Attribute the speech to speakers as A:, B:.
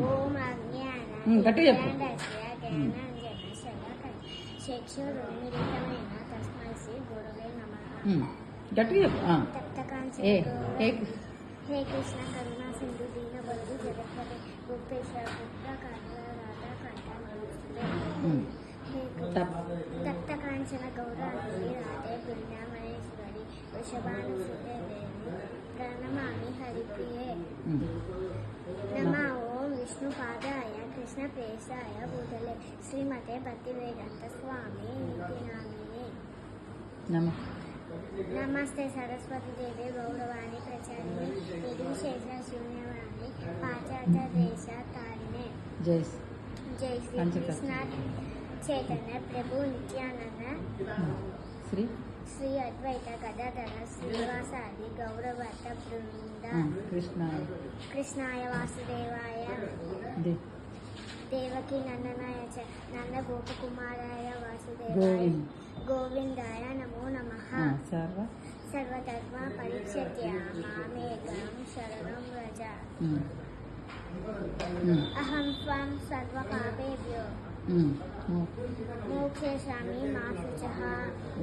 A: ఓం అజ్ఞాన
B: గట్టిగా చెప్పు.
A: చక్షురున్మిళితమైన తస్మై శ్రీ గురవే నమః.
B: గట్టిగా చెప్పు.
A: తప్తకాంచన హే కృష్ణ కరుణా సింధు దీన బంధు జగత్పతి గోపేశ్వర పుత్ర కర్ణ రాధా కంఠ నమస్తే. తప్తకాంచన గౌరాంగి రాధే బృందావనేశ్వరి వృషభానుసుతే దేవి ప్రణమామి హరిప్రియే. నమో ఓం విష్ణుపాదాయ కృష్ణ ప్రేసాయ భూతలే శ్రీమతే భక్తివేదాంత స్వామి నిత్యనామినే. నమస్తే సరస్వతి దేవి గౌరవాణి ప్రచారిణి నిర్విశేష శూన్యవాణి పాశ్చాత్య దేశ కారిణే. జై శ్రీ కృష్ణ చైతన్య ప్రభు నిత్యానంద శ్రీ అద్వైత గదాధర శ్రీవాసాది గౌరవత బృంద కృష్ణాయ వాసుదేవాయ దేవకి నందనాయ నంద గోపకుమారాయ వాసుదేవాయ గోవిందాయ నమో నమః. సర్వధర్మ పరిత్యజ్య మామేకం శరణం వ్రజ. అహం త్వం సర్వపాపేభ్యో మోక్షయిష్యామి మా శుచః.